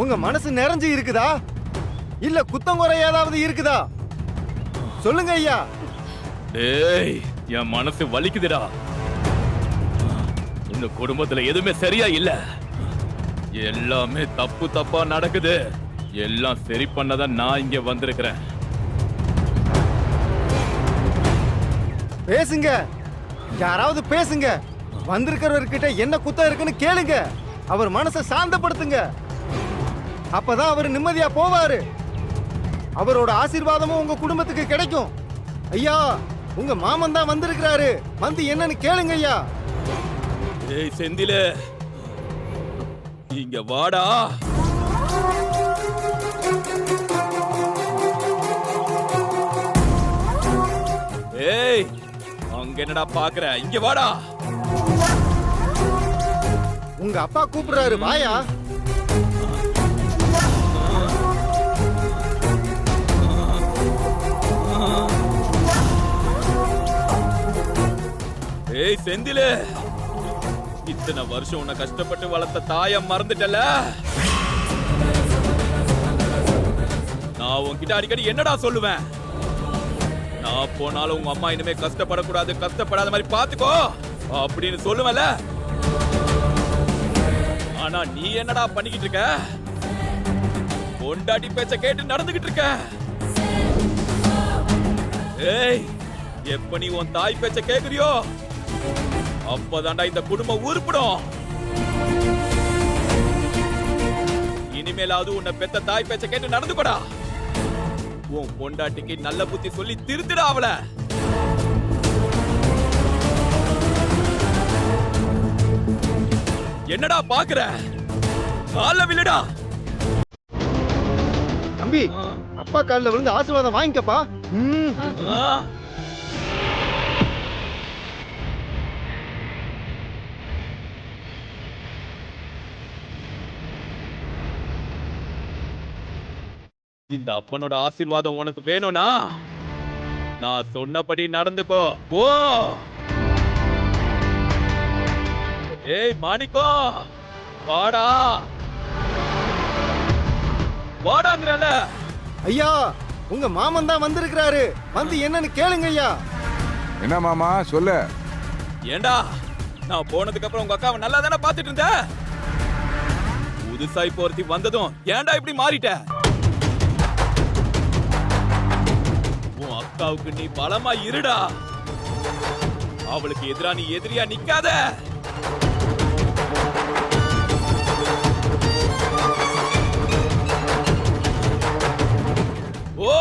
உங்க மனசு நிறைஞ்சு இருக்குதா இல்ல குத்தங்குறை ஏதாவது இருக்குதா? சொல்லுங்க ஐயா. டேய், என் மனசு வலிக்குதுடா. இந்த குடும்பத்துல எதுவுமே சரியா இல்ல. எல்லாமே தப்பு தப்பா நடக்குது. எல்லாம் சரி பண்ணதான் நான் இங்க வந்திருக்கிறேன். பேசுங்க, யாராவது பேசுங்க. வந்திருக்கிறவர்கிட்ட என்ன குத்தம் இருக்குன்னு கேளுங்க. அவர் மனசை சாந்தப்படுத்துங்க. அப்பதான் அவர் நிம்மதியா போவாரு. அவரோட ஆசீர்வாதமும் உங்க குடும்பத்துக்கு கிடைக்கும். ஐயா, உங்க மாமன் தான் வந்திருக்கிறாரு. வந்து என்னன்னு கேளுங்க ஐயா. ஏய் செந்தில, இங்க வாடா. ஏய், அங்க என்னடா பாக்குற? இங்க வாடா. உங்க அப்பா கூப்பிடுறாரு, வாயா. ஏய் செந்தில, இத்தனை வருஷம் உன்னை கஷ்டப்பட்டு வளர்த்த தாய மறந்துட்டல. நான் உன்கிட்ட அடிக்கடி என்னடா சொல்லுவேன்? நான் போனாலும் உங்க அம்மா இனிமே கஷ்டப்படக்கூடாது, கஷ்டப்படாத மாதிரி பாத்துக்கோ அப்படின்னு சொல்லுவல. ஆனா நீ என்னடா பண்ணிக்கிட்டு இருக்க? பொண்டாட்டி பேச்ச கேட்டு நடந்துகிட்டு இருக்க. ஏய், எப்ப நீ உன் தாய் பேச்ச கேக்குறியோ அப்பதான்டா இந்த குடும்பம் உருப்படும். இனிமேலாவது உன்னை பெத்த தாய் பேச்ச கேட்டு நடந்துக்கோடா. உன் பொண்டாட்டிக்கு நல்ல புத்தி சொல்லி திருத்திடா அவள. என்னடா பாக்குற? கால்ல விழுடா. தம்பி, அப்பா காலில் விழுந்து ஆசீர்வாதம் வாங்கிக்கப்பா. இந்த அப்பனோட ஆசீர்வாதம் உனக்கு வேணும்னா நான் சொன்னபடி நடந்துக்கோ. போ. ஏய் மாணிக்கோ, வாடா. வாடாங்கறல. ஐயா, உங்க மாமன் தான் வந்திருக்கிறாரு. வந்து என்னன்னு கேளுங்க ஐயா. என்ன மாமா சொல்லு. ஏண்டா, நான் போனதுக்கு அப்புறம் உங்க அக்காவை நல்லா தானே பாத்துட்டு இருந்த? புதுசாய் போறதி வந்ததும் ஏண்டா இப்படி மாறிட்ட? உன் அக்காவுக்கு நீ பலமா இருடா. அவளுக்கு எதிரா நீ எதிரியா நிக்காத. ஓ,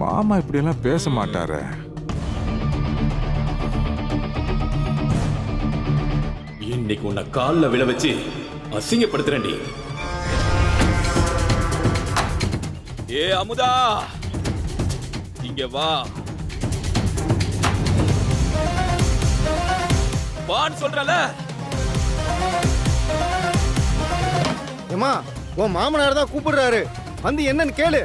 மாமா இப்படி எல்லாம் பேச மாட்டாரு. இன்னைக்கு உன்னை கால்ல விழ வச்சு அசிங்கப்படுத்துறேன்டி. ஏ அமுதா, இங்க வா. வான்னு சொல்றல. ஏமா, உன் மாமனார் தான் கூப்பிடுறாரு. வந்து என்னன்னு கேளு.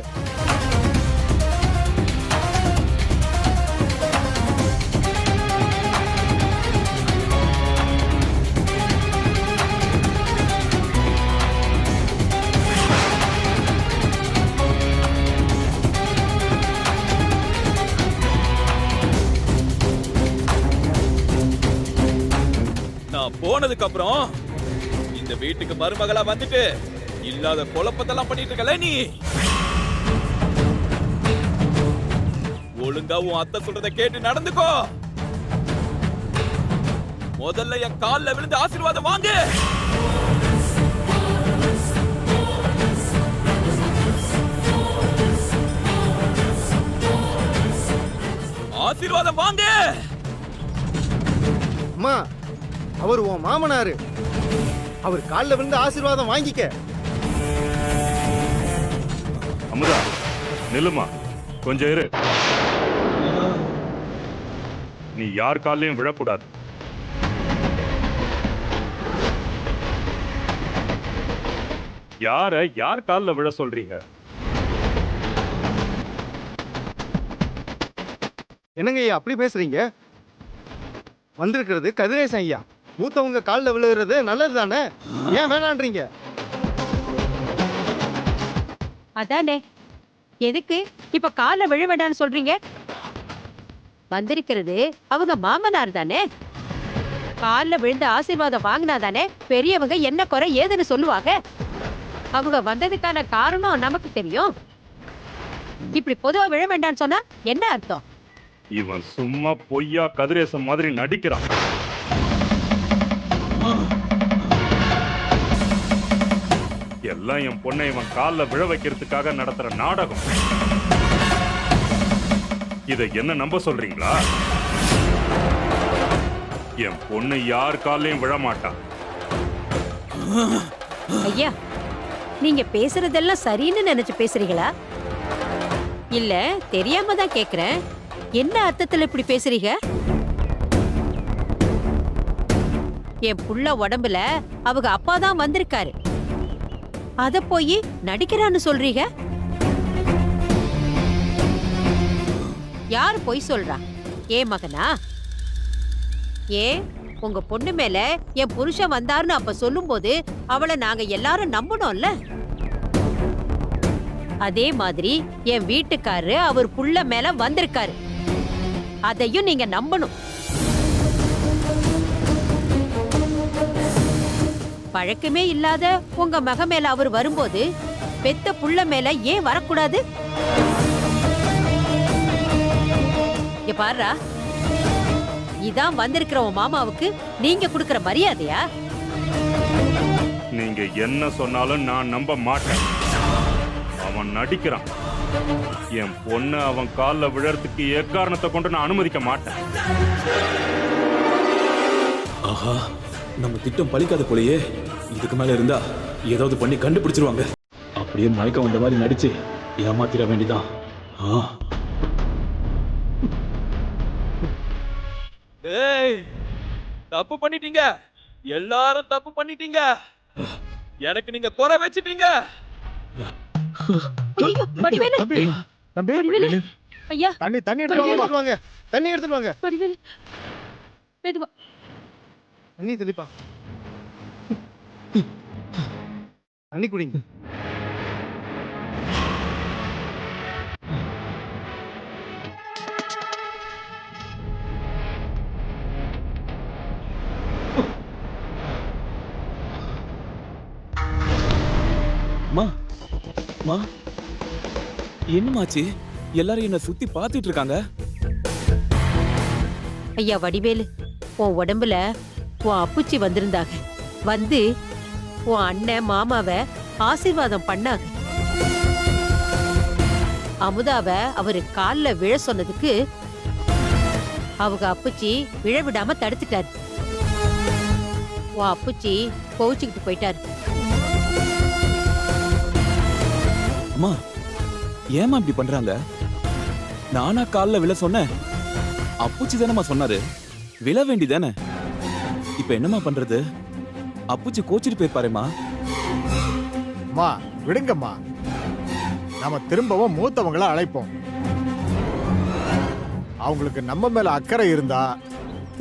நான் போனதுக்கு அப்புறம் இந்த வீட்டுக்கு மருமகளா வந்துட்டு இல்லாத குழப்பத்தெல்லாம் பண்ணிட்டு இருக்கல நீ. ஒழுங்கா உன் அத்தை சொல்றத கேட்டு நடந்துக்கோ. முதல்ல என் கால்ல விழுந்து ஆசீர்வாதம் வாங்கு. ஆசீர்வாதம் வாங்கு. அம்மா, அவர் உன் மாமனாரு. அவர் காலில் விழுந்து ஆசீர்வாதம் வாங்கிக்க. அமுதா, நில்லுமா, கொஞ்சம் இரு. நீ யார் காலையும் விழக்கூடாது. யார் காலில் விழ சொல்றீங்க? என்னங்க ஐயா அப்படி பேசுறீங்க? வந்திருக்கிறது கதிரேசன் ஐயா. மூத்தவங்க காலில் விழுகிறது நல்லது தானே? ஏன் வேணான்றீங்க? அதானே, எதுக்கு இப்ப கால்ல விழ வேண்டாம்னு சொல்றீங்க? வந்திருக்கிறது அவங்க மாமனார் தானே. கால்ல விழுந்து ஆசீர்வாதம் வாங்கினாதானே பெரியவங்க என்ன குறை ஏதுன்னு சொல்லுவாங்க. அவங்க வந்ததுக்கான காரணம் நமக்கு தெரியும். இப்படி பொதுவா விழ வேண்டாம்னு சொன்னா என்ன அர்த்தம்? இவன் சும்மா பொய்யா கதிரேசன் மாதிரி நடிக்கிறான். எல்லாம் என் பொண்ணை இவன் கால்ல விழ வைக்கிறதுக்காக நடத்துற நாடகம். இதை என்ன நம்ப சொல்றீங்களா? என் பொண்ணு யார் காலையும் விழ மாட்டான். ஐயா, நீங்க பேசுறதெல்லாம் சரின்னு நினைச்சு பேசுறீங்களா? இல்ல தெரியாம தான் கேக்குறேன். என்ன அர்த்தத்துல இப்படி பேசுறீங்க? என் புள்ள உடம்புல அவங்க அப்பா தான் வந்திருக்காரு. அத போய் நடிக்கிறான்னு சொல்றீங்க? யாரு பொய் சொல்றா? ஏன் மகனா? ஏன் உங்க பொண்ணு மேல என் புருஷன் வந்தாருன்னு அப்ப சொல்லும்போது அவளை நாங்க எல்லாரும் நம்பணும்ல. அதே மாதிரி என் வீட்டுக்காரரு அவர் புள்ள மேல வந்திருக்காரு, அதையும் நீங்க நம்பணும். பழக்கமே இல்லாத உங்க மக மேல அவர் வரும்போது பெத்த புள்ள மேல ஏன் வரக்கூடாது? இங்க பாருடா, இதான் வந்திருக்கிற உன் மாமாவுக்கு நீங்க கொடுக்கிற மரியாதையா? நீங்க என்ன சொன்னாலும் நான் நம்ப மாட்டேன். அவன் நடிக்கிறான். என் பொண்ணு அவன் கால்ல விழறதுக்கு எக்காரணத்தை கொண்டு நான் அனுமதிக்க மாட்டேன். ஆஹா, நம்ம திட்டம் பலிக்காத போலயே. இதுக்கு மேல இருந்தா ஏதாவது பண்ணி கண்டுபிடிச்சிருவாங்க. அப்படியே மயக்கம் வந்த மாதிரி நடிச்சு ஏமாத்திர வேண்டிதான். ஏய், தப்பு பண்ணிட்டீங்க. எல்லாரும் தப்பு பண்ணிட்டீங்க. எனக்கு நீங்க குறை வச்சிட்டீங்க. ஐயோ, வடிவேலு! வடிவேலு! ஐயா, தண்ணி எடுத்துட்டு வாங்க. தண்ணி எடுத்துட்டு வாங்க. வடிவேலு, மெதுவா. தண்ணி தெளிப்பா. தண்ணி குடிங்க. மா மா, என்னமாச்சு? எல்லாரும் என்ன சுத்தி பாத்துட்டு இருக்காங்க. ஐயா வடிவேலு, உன் உடம்புல உன் அப்புச்சி வந்திருந்தாங்க. வந்து உன் அண்ணன் மாமாவை ஆசீர்வாதம் பண்ணாங்க. அமுதாவ அவரு கால்ல விழ சொன்னதுக்கு அவங்க அப்புச்சி விழ விடாம தடுத்துட்டாரு. உன் அப்புச்சி கோவிச்சுக்கிட்டு போயிட்டாரு. அம்மா, ஏமா இப்படி பண்றாங்க? நானா கால்ல விழ சொன்னேன்? அப்புச்சி தானம்மா சொன்னாரு. விழ வேண்டிதானே. இப்ப என்னம்மா பண்றது? அப்புச்சி கோச்சிட்டு போயிருப்பாருமா. அம்மா விடுங்கம்மா, நாம திரும்பவும் மூத்தவங்கள அழைப்போம். அவங்களுக்கு நம்ம மேல அக்கறை இருந்தா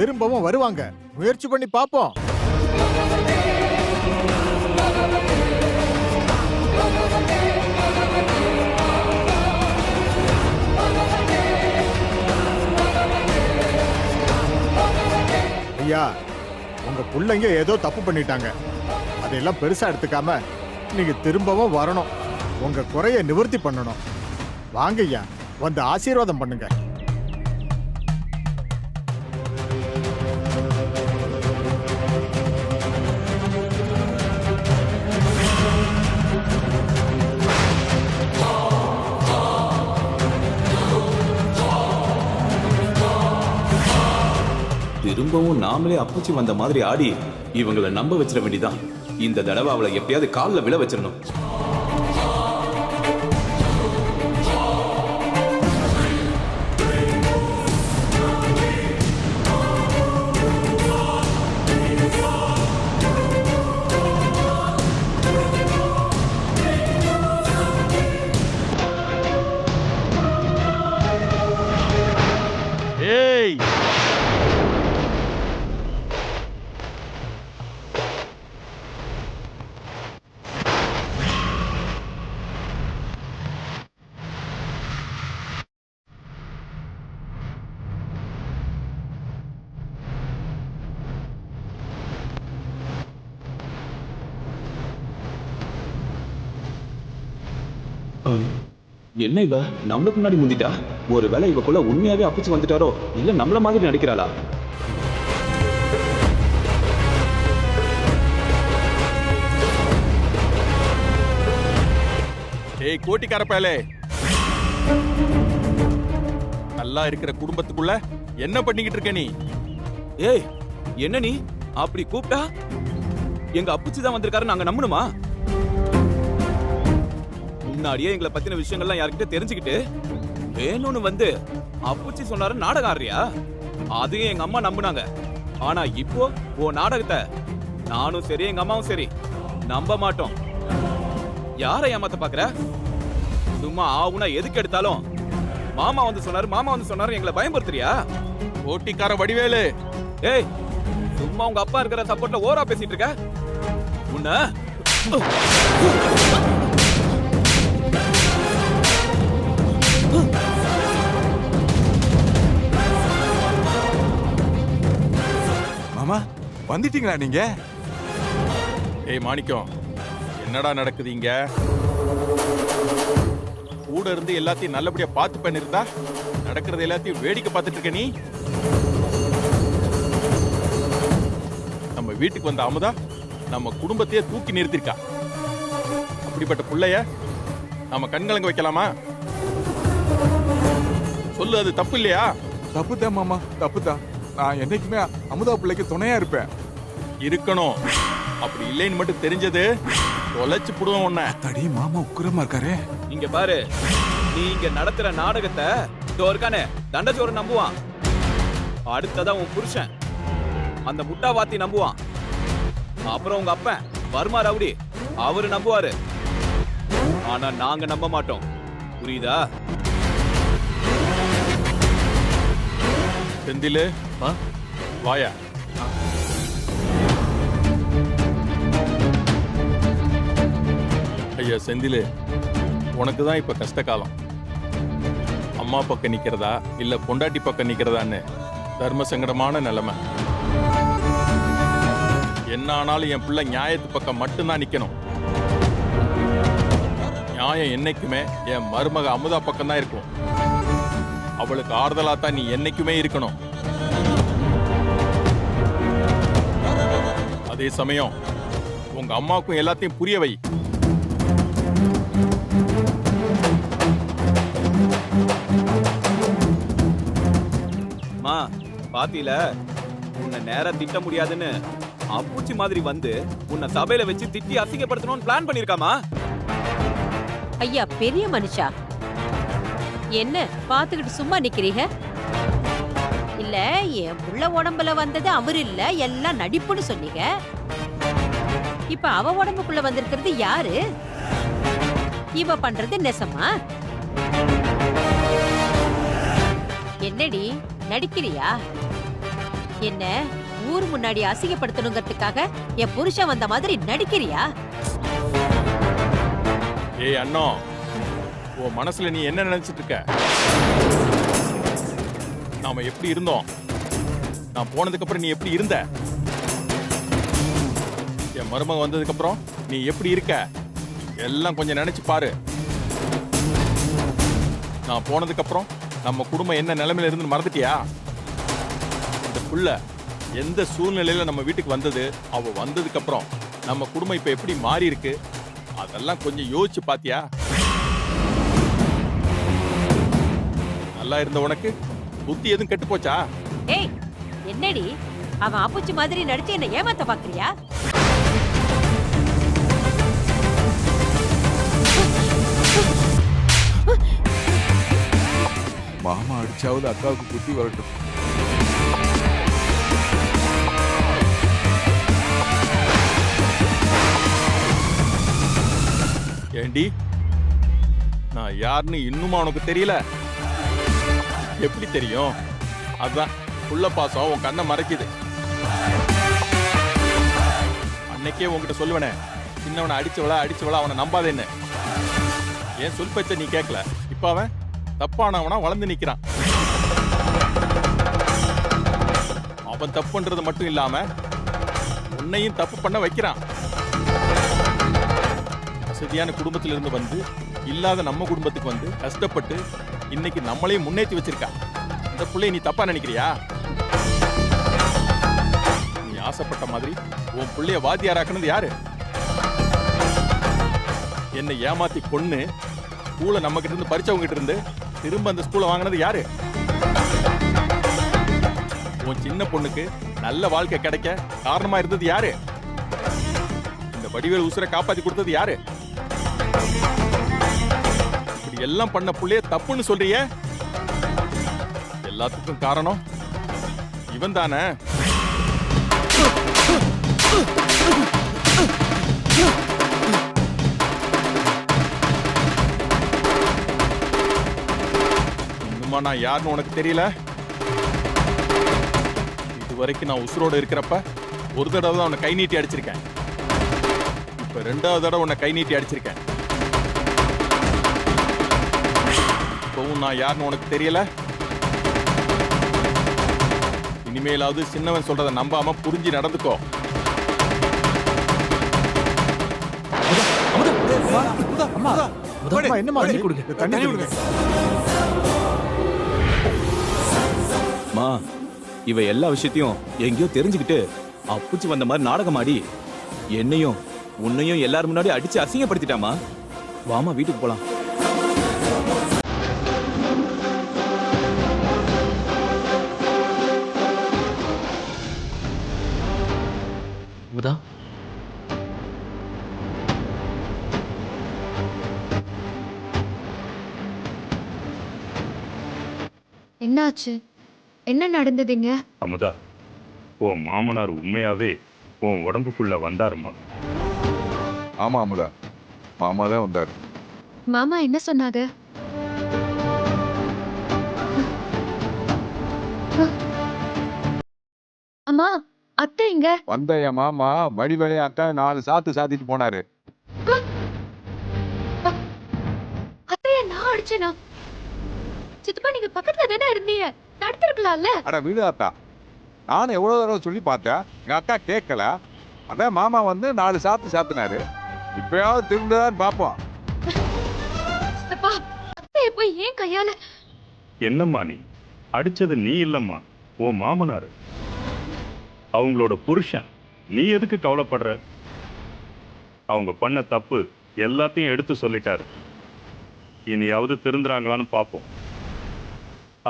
திரும்பவும் வருவாங்க. முயற்சி பண்ணி பாப்போம். ஐயா, உங்க பிள்ளைங்க ஏதோ தப்பு பண்ணிட்டாங்க. அதையெல்லாம் பெருசா எடுத்துக்காம நீங்க திரும்பவும் வரணும். உங்க குறைய நிவர்த்தி பண்ணணும். வாங்க ஐயா, வந்து ஆசீர்வாதம் பண்ணுங்க. திரும்பவும் நாமளே அப்புச்சி வந்த மாதிரி ஆடி இவங்களை நம்ப வச்சிட வேண்டிதான். இந்த தடவை அவளை எப்படியாவது கால்ல விழ வச்சிடணும். ஏய், என்ன இவ நம்மளுக்கு முன்னாடி முந்திட்டா? ஒருவேளை இவக்குள்ள உண்மையாவே அப்பிச்சு வந்துட்டாரோ இல்ல நம்மள மாதிரி நடிக்கிறாளா? ஏய் கோட்டிக்கார பயலே, நல்லா இருக்கிற குடும்பத்துக்குள்ள என்ன பண்ணிக்கிட்டு இருக்க நீ? ஏய் என்ன நீ அப்படி கூப்பிட்டா எங்க அப்புச்சி தான் வந்திருக்காரு நாங்க நம்பணுமா? முன்னாடியே எங்களை பத்தின விஷயங்கள்லாம் யார்கிட்ட தெரிஞ்சுக்கிட்டு வேணும்னு வந்து அப்புச்சி சொன்னாரு நாடகம் ஆடுறியா? அதையும் எங்க அம்மா நம்புனாங்க. ஆனா இப்போ ஓ நாடகத்தை நானும் சரி எங்க அம்மாவும் சரி நம்ப மாட்டோம். யாரை ஏமாத்த பாக்குற? சும்மா ஆவுனா எதுக்கு எடுத்தாலும் மாமா வந்து சொன்னாரு எங்களை பயன்படுத்துறியா? கோட்டிக்கார வடிவேலு, ஏய் சும்மா உங்க அப்பா இருக்கிற சப்போர்ட்ல ஓரா பேசிட்டு இருக்க. உன்ன மாமா வந்துட்டீங்களா நீங்க? ஏய் மாணிக்கம், என்னடா நடக்குது இங்க? கூட இருந்து எல்லாத்தையும் நல்லபடியா பார்த்து பண்ணிருந்தா நடக்கிறது எல்லாத்தையும் வேடிக்கை பார்த்துட்டு இருக்க நீ. நம்ம வீட்டுக்கு வந்த அமுதா நம்ம குடும்பத்தையே தூக்கி நிறுத்திருக்கா. அப்படிப்பட்ட புள்ளைய நம்ம கண்கலங்க வைக்கலாமா? சொல்லு, அது தப்பு இல்லையா? தப்புதான் மாமா, தப்புதான். நான் என்னைக்குமே அமுதா பிள்ளைக்கு துணையா இருப்பேன். இருக்கணும். அப்படி இல்லைன்னு மட்டும் தெரிஞ்சது தொலைச்சு புடுவோம் உன்னை. தடி மாமா உக்கிரமா இருக்காரே. இங்க பாரு, நீ இங்க நடத்துற நாடகத்தை இருக்கானே தண்டச்சோறு நம்புவான். அடுத்ததான் உன் புருஷன் அந்த முட்டாவாத்தி நம்புவான். அப்புறம் உங்க அப்பன் வர்மா ரவுடி அவரு நம்புவாரு. ஆனா நாங்க நம்ப மாட்டோம். புரியுதா? செந்திலு வாயா. ஐயா செந்திலு, உனக்கு தான் இப்ப கஷ்ட காலம். அம்மா பக்கம் நிக்கிறதா இல்ல பொண்டாட்டி பக்கம் நிக்கிறதான்னு தர்ம சங்கடமான நிலைமை. என்ன ஆனாலும் என் பிள்ளை நியாயத்து பக்கம் மட்டும்தான் நிக்கணும். நியாயம் என்னைக்குமே என் மருமக அமுதா பக்கம் தான் இருக்கும். அவளுக்கு ஆறுதலா தான் நீ என்னைக்குமே இருக்கணும். அதே சமயம் உங்க அம்மாவுக்கும் எல்லாத்தையும் புரிய வை. பாத்தியில உன்னை நேரா திட்ட முடியாதுன்னு அப்புச்சி மாதிரி வந்து உன்னை சபையில வச்சு திட்டி அசிங்கப்படுத்தணும்னு பிளான் பண்ணிருக்காமா? ஐயா பெரிய மனுஷா, என்ன பாத்துக்கிட்டு சும்மா நிக்கிறீங்க? இல்ல என் புள்ள உடம்புல வந்தது அவரு இல்ல, எல்லாம் நடிப்புன்னு சொன்னீங்க. இப்ப அவ உடம்புக்குள்ள வந்திருக்கிறது யாரு? இவ பண்றது நெசமா? என்னடி நடிக்கிறியா? என்ன ஊர் முன்னாடி அசிங்கப்படுத்தணுங்கிறதுக்காக என் புருஷன் வந்த மாதிரி நடிக்கிறியா? ஏய் அண்ணா, உன் மனசுல நீ என்ன நினைச்சிட்டு இருக்க? நாம எப்படி இருந்தோம்? நான் போனதுக்கு அப்புறம் நீ எப்படி இருந்த? என் மருமக வந்ததுக்கு அப்புறம் நீ எப்படி இருக்க? எல்லாம் கொஞ்சம் நினைச்சு பாரு. நான் போனதுக்கு அப்புறம் நம்ம குடும்பம் என்ன நிலைமையில இருந்து மறந்துட்டியா? இந்த புள்ள எந்த சூழ்நிலையில நம்ம வீட்டுக்கு வந்தது, அவ வந்ததுக்கு அப்புறம் நம்ம குடும்பம் இப்ப எப்படி மாறி இருக்கு, அதெல்லாம் கொஞ்சம் யோசிச்சு பாத்தியா? நல்லா இருந்த உனக்கு புத்தி எதுவும் கெட்டு போச்சா? ஏய் என்னடி அவன் அப்புச்சி மாதிரி நடிச்சு என்ன ஏமாத்த பாக்குறியா? மாமா அடிச்சாவது அக்காவுக்கு புத்தி வரட்டும். ஏண்டி, நான் யாருன்னு இன்னுமா உனக்கு தெரியல? எப்படி தெரியும்? அதான் புள்ள பாசம் உன் கண்ணை மறைக்குது. அன்னைக்கே உன்கிட்ட சொல்லுவனே, சின்னவனை அடிச்சவளா அவனை நம்பாதேன்னு. ஏன் சொல் பேச்ச நீ கேட்கல. இப்ப அவன் தப்பானவனா வளர்ந்து நிக்கிறான். அவன் தப்பு பண்றது மட்டும் இல்லாம உன்னையும் தப்பு பண்ண வைக்கிறான். வசதியான குடும்பத்துல இருந்து வந்து இல்லாத நம்ம குடும்பத்துக்கு வந்து கஷ்டப்பட்டு இன்னைக்கு நம்மளையும் முன்னேற்றி வச்சிருக்கா. இந்த புள்ளைய நீ தப்பா நினைக்கிறியா? நீ ஆசைப்பட்ட மாதிரி உன் புள்ளைய வாத்தியாராக்குனது யாரு? என்னை ஏமாத்தி கொன்னு ஸ்கூலை நம்ம கிட்ட இருந்து பறிச்சவங்க கிட்ட இருந்து திரும்ப அந்த ஸ்கூலை வாங்கினது யாரு? உன் சின்ன பொண்ணுக்கு நல்ல வாழ்க்கை கிடைக்க காரணமா இருந்தது யாரு? இந்த வடிவேல் உசுரை காப்பாத்தி கொடுத்தது யாரு? இப்படி எல்லாம் பண்ண புள்ளைய தப்புன்னு சொல்றியே? எல்லாத்துக்கும் காரணம் இவன் தானே. இன்னுமா நான் யாருன்னு உனக்கு தெரியல? இதுவரைக்கும் நான் உசுரோட இருக்கிறப்ப ஒரு தடவை தான் உன்னை கை நீட்டி அடிச்சிருக்கேன். இப்ப 2வது தடவை உன்னை கை நீட்டி அடிச்சிருக்கேன். இப்பவும் நான் யாருன்னு உனக்கு தெரியல? இனிமேலாவது சின்னவன் சொல்றத நம்பாம புரிஞ்சு நடந்துக்கோ. என்னமா தண்ணி கொடுங்க. மா, இவ எல்லா விஷயத்தையும் எங்கேயோ தெரிஞ்சுக்கிட்டு அப்புச்சி வந்த மாதிரி நாடகம் ஆடி என்னையும் உன்னையும் எல்லாரும் முன்னாடி அடிச்சு அசிங்கப்படுத்திட்டாமா. வாமா வீட்டுக்கு போலாம். அமுதா, என்னாச்சு? என்ன நடந்ததுங்க? அமுதா, உன் மாமனார் உண்மையாவே உன் உடம்புக்குள்ள வந்தாருமா? ஆமா அமுதா, மாமா தான் வந்தாரு. மாமா என்ன சொன்னாங்க? அம்மா, அத்தை எங்க? வந்த என் மாமா வடிவேலையாக்க 4 சாத்து சாத்திட்டு போனாரு. அத்தைய நான் அடிச்சேனா? சித்தப்பா, நீங்க பக்கத்துல தானே இருந்தீங்க, தடுத்திருக்கலாம்ல? அட விடு அத்தா, நானும் எவ்வளவு தடவை சொல்லி பார்த்தேன், எங்க அக்கா கேட்கல. அதான் மாமா வந்து 4 சாத்து சாத்தினாரு. இப்பயாவது திரும்பதான் பார்ப்போம். சித்தப்பா, அத்தைய போய் ஏன் கையால? என்னம்மா நீ அடிச்சது? நீ இல்லம்மா, உன் மாமனாரு, அவங்களோட புருஷன். நீ எதுக்கு கவலைப்படுற? அவங்க பண்ண தப்பு எல்லாத்தையும் எடுத்து சொல்லிட்டாரு. இனியாவது திருந்துறாங்களான்னு பார்ப்போம்.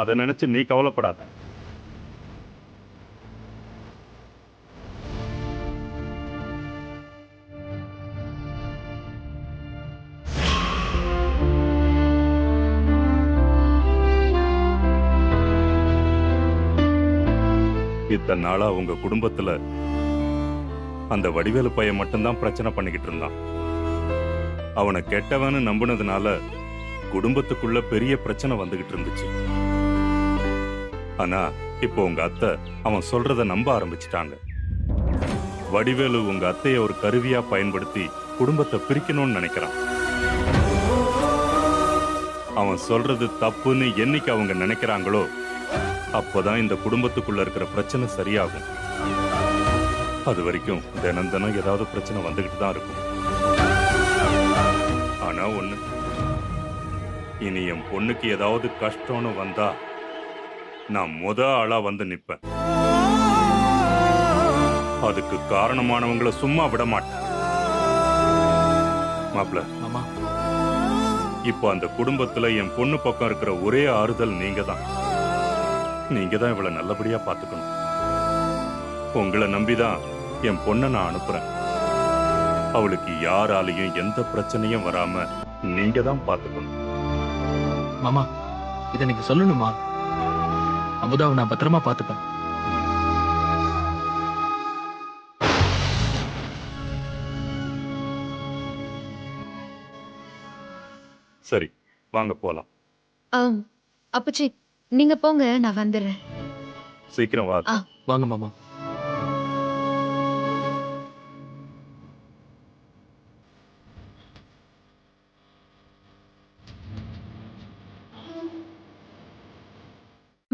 அதை நினைச்சு நீ கவலைப்படாத. இத்தனை நாளா உங்க குடும்பத்துல அந்த வடிவேலு பையன் மட்டும்தான் பிரச்சனை பண்ணிக்கிட்டு இருந்தான். அவனை கெட்டவன்னு நம்பினதுனால குடும்பத்துக்குள்ள பெரிய பிரச்சனை வந்துகிட்டு இருந்துச்சு. ஆனா இப்போ உங்க அத்தை அவன் சொல்றத நம்ப ஆரம்பிச்சிட்டாங்க. வடிவேலு உங்க அத்தைய ஒரு கருவியா பயன்படுத்தி குடும்பத்தை பிரிக்கணும்னு நினைக்கிறான். அவன் சொல்றது தப்புன்னு என்னைக்கு அவங்க நினைக்கிறாங்களோ அப்போதான் இந்த குடும்பத்துக்குள்ள இருக்கிற பிரச்சனை சரியாகும். அது வரைக்கும் தினம் தினம் ஏதாவது பிரச்சனை வந்துகிட்டு தான் இருக்கும். ஆனா ஒண்ணு, இனி என் பொண்ணுக்கு ஏதாவது கஷ்டம்னு வந்தா நான் ஆளா வந்து நிப்பேன். அதுக்கு காரணமானவங்களை சும்மா விட மாட்டேன். மாப்ள, மாமா, இப்போ அந்த குடும்பத்துல என் பொண்ணு பக்கம் இருக்கிற ஒரே ஆறுதல் நீங்க தான். நீங்க தான் இவளை நல்லபடியா பாத்துக்கணும். உங்களை நம்பிதான் என் பொண்ணை நான் அனுப்புறேன். அவளுக்கு யாராலையும் எந்த பிரச்சனையும் வராம நீங்க தான் பாத்துக்கணும். மாமா, இதை நீங்க சொல்லணுமா? அமுதாவை நான் பத்திரமா பார்த்துப்பேன். சரி, வாங்க போலாம். அப்பச்சி, நீங்க போங்க, நான் வந்துடுறேன். சீக்கிரம் வா. வாங்க மாமா.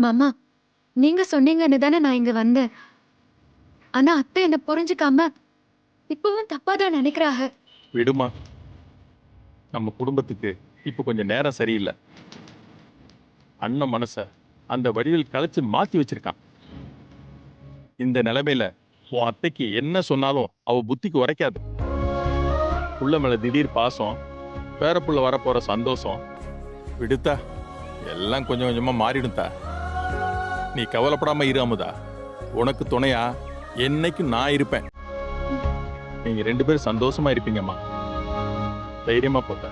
மாமா, நீங்க சொன்னீங்கன்னு தானே நான் இங்க வந்தேன். ஆனா அத்தை என்ன புரிஞ்சுக்காம இப்பவும் தப்பாதான் நினைக்கிறாங்க. விடுமா, நம்ம குடும்பத்துக்கு இப்ப கொஞ்சம் நேரம் சரியில்லை. அண்ணன் மனச அந்த வடிவில் கலைச்சு மாத்தி வச்சிருக்கான். இந்த நிலைமையில உன் அத்தைக்கு என்ன சொன்னாலும் அவ புத்திக்கு உரைக்காது. புள்ள மேல திடீர் பாசம், பேரப்புள்ள வரப்போற சந்தோஷம் விடுத்தா எல்லாம் கொஞ்சம் கொஞ்சமா மாறிடும்தா. நீ கவலைப்படாம இரு அமுதா. உனக்கு துணையா என்னைக்கும் நான் இருப்பேன். நீங்க 2 பேரும் சந்தோஷமா இருப்பீங்கம்மா. தைரியமா போட்ட.